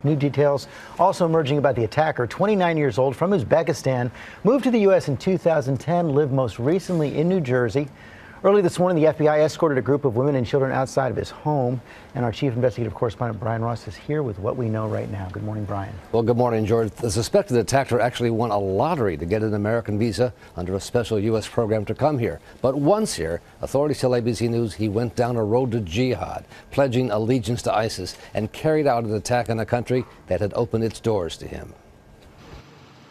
New details also emerging about the attacker, 29 years old, from Uzbekistan, moved to the U.S. in 2010, lived most recently in New Jersey. Early this morning, the FBI escorted a group of women and children outside of his home. And our chief investigative correspondent, Brian Ross, is here with what we know right now. Good morning, Brian. Well, good morning, George. The suspected attacker actually won a lottery to get an American visa under a special U.S. program to come here. But once here, authorities tell ABC News he went down a road to jihad, pledging allegiance to ISIS, and carried out an attack on a country that had opened its doors to him.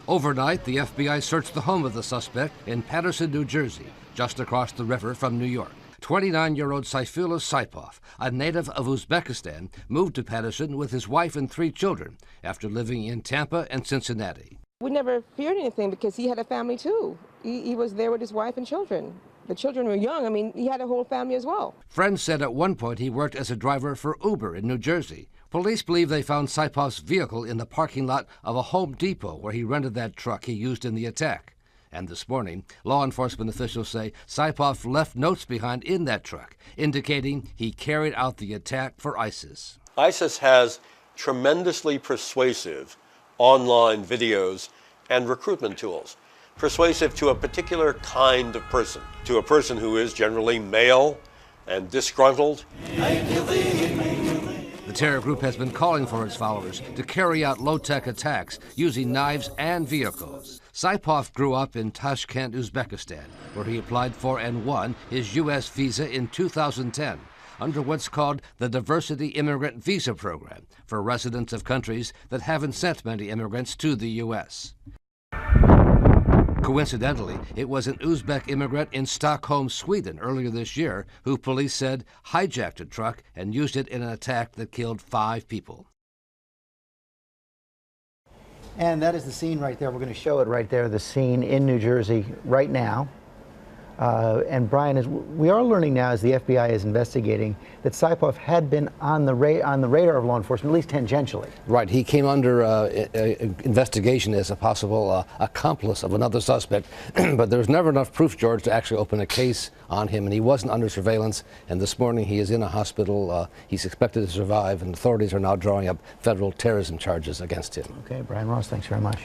Overnight, the FBI searched the home of the suspect in Paterson, New Jersey, just across the river from New York. 29-year-old Sayfullo Saipov, a native of Uzbekistan, moved to Paterson with his wife and 3 children after living in Tampa and Cincinnati. We never feared anything because he had a family too. He was there with his wife and children. The children were young. I mean, he had a whole family as well. Friends said at one point he worked as a driver for Uber in New Jersey. Police believe they found Saipov's vehicle in the parking lot of a Home Depot where he rented that truck he used in the attack. And this morning, law enforcement officials say Saipov left notes behind in that truck, indicating he carried out the attack for ISIS. ISIS has tremendously persuasive online videos and recruitment tools, persuasive to a particular kind of person, to a person who is generally male and disgruntled. The terror group has been calling for its followers to carry out low-tech attacks using knives and vehicles. Saipov grew up in Tashkent, Uzbekistan, where he applied for and won his U.S. visa in 2010 under what's called the Diversity Immigrant Visa Program for residents of countries that haven't sent many immigrants to the U.S. Coincidentally, it was an Uzbek immigrant in Stockholm, Sweden earlier this year who police said hijacked a truck and used it in an attack that killed 5 people. And that is the scene right there. We're going to show it right there, the scene in New Jersey right now. And Brian, we are learning now as the FBI is investigating that Saipov had been on the radar of law enforcement, at least tangentially. Right. He came under investigation as a possible accomplice of another suspect, but there's never enough proof, George, to actually open a case on him, and he wasn't under surveillance. And this morning he is in a hospital. He's expected to survive, and authorities are now drawing up federal terrorism charges against him. Okay, Brian Ross, thanks very much.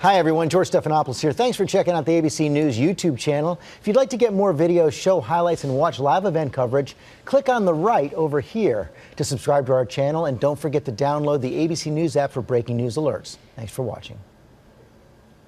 Hi everyone, George Stephanopoulos here. Thanks for checking out the ABC News YouTube channel. If you'd like to get more videos, show highlights, and watch live event coverage, click on the right over here to subscribe to our channel, and don't forget to download the ABC News app for breaking news alerts. Thanks for watching.